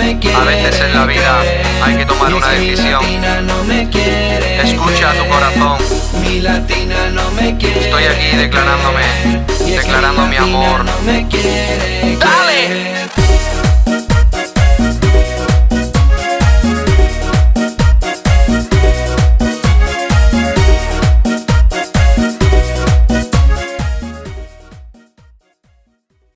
A veces en la vida hay que tomar una decisión. Escucha a tu corazón. Estoy aquí declarando mi amor. ¡Dale!